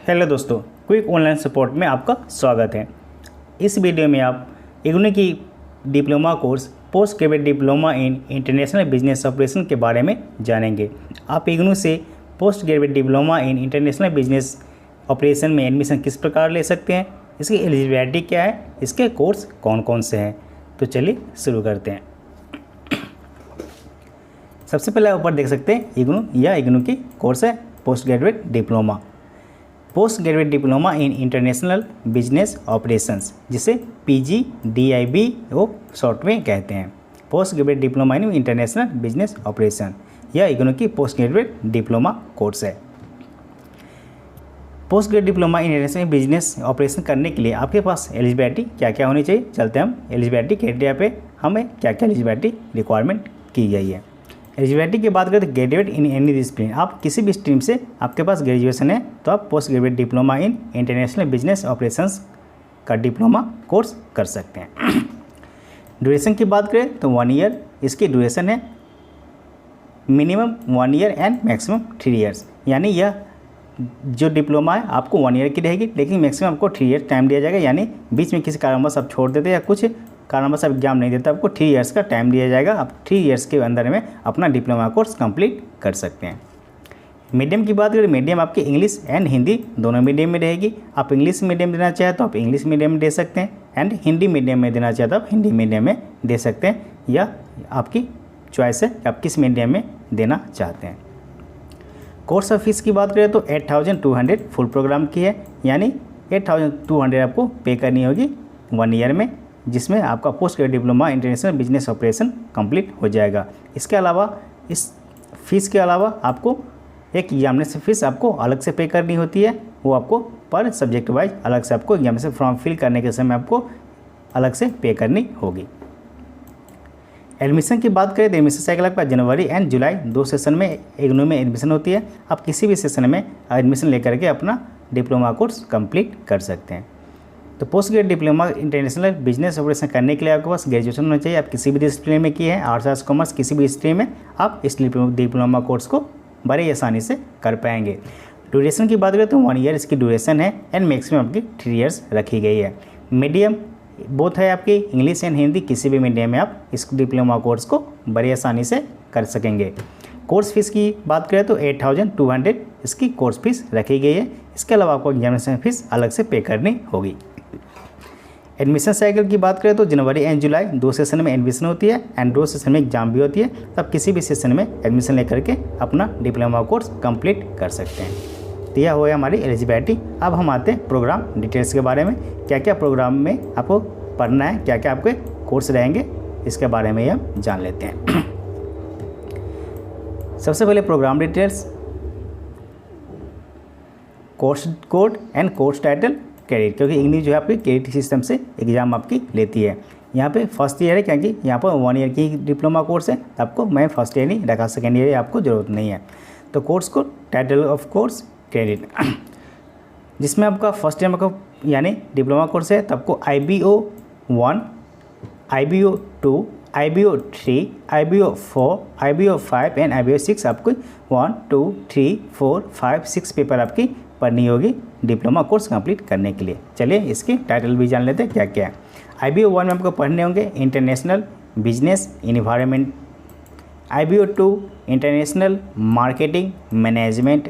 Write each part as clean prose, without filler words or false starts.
Hello दोस्तों, quick online support में आपका स्वागत है। इस वीडियो में आप इग्नू की diploma course post graduate diploma in international business operation के बारे में जानेंगे। आप इग्नू से post graduate diploma in international business operation में एडमिशन किस प्रकार ले सकते हैं, इसकी एलिजिबिलिटी क्या है, इसके कोर्स कौन कौन से हैं। तो चलिए शुरू करते हैं। सबसे पहले ऊपर देख सकते हैं इग्नू की कोर्स है post graduate diploma. Post graduate diploma in international business operations, जिसे PGDIB वो शॉर्ट में कहते हैं। Post graduate diploma in international business operation, यह इग्नू की पोस्ट ग्रेजुएट डिप्लोमा कोर्स है। Post graduate diploma in international business operation करने के लिए आपके पास एलिजिबिलिटी क्या क्या होनी चाहिए। चलते हैं हम एलिजिबिलिटी क्राइटेरिया पे, हमें क्या क्या एलिजिबिलिटी रिक्वायरमेंट की गई है। एलिजिबिलिटी की बात करें तो ग्रेजुएट इन एनी डिसिप्लिन, आप किसी भी स्ट्रीम से आपके पास ग्रेजुएशन है तो आप post graduate diploma in international business operations का डिप्लोमा कोर्स कर सकते हैं। ड्यूरेशन की बात करें तो 1 ईयर इसकी ड्यूरेशन है, minimum 1 year and maximum 3 years. यानी यह जो डिप्लोमा है आपको 1 ईयर की रहेगी, लेकिन मैक्सिमम आपको 3 ईयर टाइम दिया जाएगा। यानी बीच में किसी कारणवश आप छोड़ देते या कुछ कारणवश आप एग्जाम नहीं देते, आपको 3 ईयर्स का टाइम दिया जाएगा। आप 3 ईयर्स के अंदर में अपना डिप्लोमा कोर्स कंप्लीट कर सकते हैं। मीडियम की बात करें, मीडियम आपकी इंग्लिश एंड हिंदी दोनों मीडियम में रहेगी। आप इंग्लिश मीडियम देना चाहें तो आप इंग्लिश मीडियम में दे सकते हैं, एंड हिंदी मीडियम में देना चाहें तो आप हिंदी मीडियम में दे सकते हैं। यह आपकी चॉइस है कि आप किस मीडियम में देना चाहते हैं। कोर्स ऑफ फीस की बात करें तो 8200 फुल प्रोग्राम की है, यानी 8200 आपको पे करनी होगी 1 ईयर में, जिसमें आपका post graduate diploma international business operation complete हो जाएगा। इसके अलावा इस फीस के अलावा आपको एक एग्जामिनेशन फीस आपको अलग से पे करनी होती है, वो आपको पर सब्जेक्ट वाइज अलग से आपको एग्जामिनेशन फॉर्म फिल करने के समय आपको अलग से पे करनी होगी। एडमिशन की बात करें तो एडमिशन साइकिल आपका जनवरी एंड जुलाई 2 सेशन में इग्नू में एडमिशन होती है। आप किसी भी सेशन में एडमिशन लेकर के अपना डिप्लोमा कोर्स कंप्लीट कर सकते हैं। तो post graduate diploma international business operation करने के लिए आपके पास ग्रेजुएशन होना चाहिए। आप किसी भी डिसिप्लिन में किए हैं, आर्ट्स कॉमर्स किसी भी स्ट्रीम में, आप इस डिप्लोमा कोर्स को बड़ी आसानी से कर पाएंगे। ड्यूरेशन की बात करें तो 1 ईयर इसकी ड्यूरेशन है, एंड मैक्सिमम आपकी 3 ईयर्स रखी गई है। मीडियम बोथ है आपकी इंग्लिश एंड हिंदी, किसी भी मीडियम में आप इस डिप्लोमा कोर्स को बड़ी आसानी से कर सकेंगे। कोर्स फीस की बात करें तो 8200 इसकी कोर्स फीस रखी गई है। इसके अलावा आपको एग्जामिनेशन फीस अलग से पे करनी होगी। एडमिशन साइकिल की बात करें तो जनवरी एंड जुलाई 2 सेशन में एडमिशन होती है, एंड 2 सेशन में एग्जाम भी होती है। तब किसी भी सेशन में एडमिशन लेकर के अपना डिप्लोमा कोर्स कंप्लीट कर सकते हैं। तो यह हो गया हमारी एलिजिबिलिटी। अब हम आते हैं प्रोग्राम डिटेल्स के बारे में, क्या क्या प्रोग्राम में आपको पढ़ना है, क्या क्या आपके कोर्स रहेंगे, इसके बारे में हम जान लेते हैं। सबसे पहले program details, course code and course title, credit, क्योंकि इग्नू जो है आपकी क्रेडिट सिस्टम से एग्जाम आपकी लेती है। यहाँ पे फर्स्ट ईयर है, क्योंकि यहाँ पर 1 ईयर की डिप्लोमा कोर्स है, आपको मैं फर्स्ट ईयर नहीं रखा, सेकेंड ईयर आपको ज़रूरत नहीं है। तो कोर्स को टाइटल ऑफ कोर्स क्रेडिट, जिसमें आपका फर्स्ट ईयर में यानी डिप्लोमा कोर्स है तो आपको IBO 1, IBO 2, IBO 3, IBO 4, IBO 5 and IBO 6 आपको 1, 2, 3, 4, 5, 6 पेपर आपकी पढ़नी होगी डिप्लोमा कोर्स कंप्लीट करने के लिए। चलिए इसकी टाइटल भी जान लेते हैं क्या क्या है। IBO 1 में आपको पढ़ने होंगे international business environment, IBO 2 international marketing management,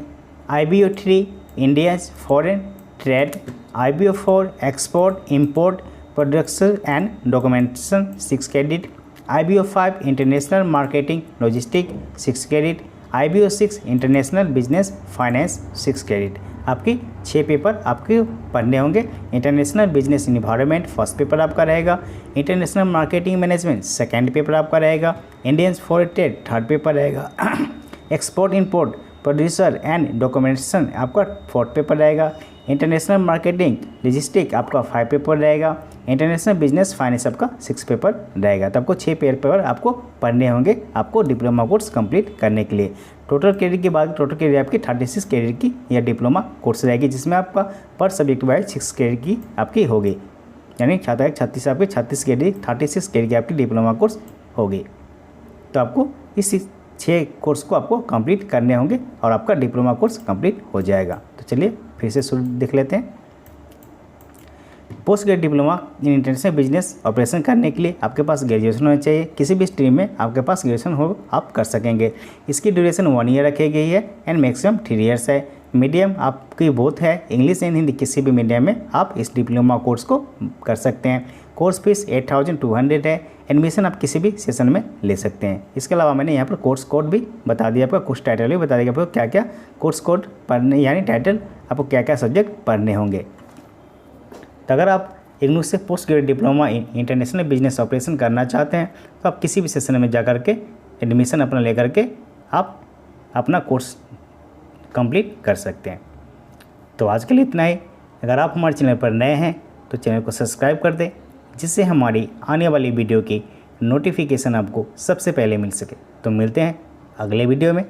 IBO 3 Indians foreign trade, IBO 4 export import production and documentation 6 credit, IBO 5 international marketing logistic 6 credit, IBO 6 international business finance 6 credit. आपकी 6 पेपर आपके पढ़ने होंगे। International business environment first paper आपका रहेगा, international marketing management second paper आपका रहेगा, Indians foreign trade third paper रहेगा, export import producer and documentation आपका 4th पेपर रहेगा, इंटरनेशनल मार्केटिंग लॉजिस्टिक आपका 5 पेपर रहेगा, इंटरनेशनल बिजनेस फाइनेंस आपका 6 पेपर रहेगा। तो आपको 6 पेपर आपको पढ़ने होंगे आपको डिप्लोमा कोर्स कंप्लीट करने के लिए। टोटल क्रेडिट की बात, टोटल क्रेडिट आपकी 36 क्रेडिट की यह डिप्लोमा कोर्स रहेगी, जिसमें आपका पर सब्जेक्ट वाइज 6 क्रेडिट की आपकी होगी, यानी 36 आपके 36 क्रेडिट 36 क्रेडिट की आपकी डिप्लोमा कोर्स होगी। तो आपको इस 6 कोर्स को आपको कंप्लीट करने होंगे और आपका डिप्लोमा कोर्स कंप्लीट हो जाएगा। तो चलिए फिर से शुरू देख लेते हैं। Post graduate diploma in international business operation करने के लिए आपके पास ग्रेजुएशन होना चाहिए। किसी भी स्ट्रीम में आपके पास ग्रेजुएशन हो आप कर सकेंगे। इसकी ड्यूरेशन 1 ईयर रखी गई है एंड मैक्सिमम 3 इयर्स है। मीडियम आपकी बोथ है इंग्लिश एंड हिंदी, किसी भी मीडियम में आप इस डिप्लोमा कोर्स को कर सकते हैं। कोर्स फीस 8200 है। एडमिशन आप किसी भी सेशन में ले सकते हैं। इसके अलावा मैंने यहाँ पर कोर्स कोड भी बता दिया, आपका कोर्स टाइटल भी बता दिया आपको क्या क्या कोर्स कोड पढ़ने यानी टाइटल आपको क्या क्या सब्जेक्ट पढ़ने होंगे। तो अगर आप इग्नू से post graduate diploma in international business operation करना चाहते हैं तो आप किसी भी सेशन में जा कर के एडमिशन अपना लेकर के आप अपना कोर्स कंप्लीट कर सकते हैं। तो आज के लिए इतना ही। अगर आप हमारे चैनल पर नए हैं तो चैनल को सब्सक्राइब कर दें, जिससे हमारी आने वाली वीडियो की नोटिफिकेशन आपको सबसे पहले मिल सके। तो मिलते हैं अगले वीडियो में।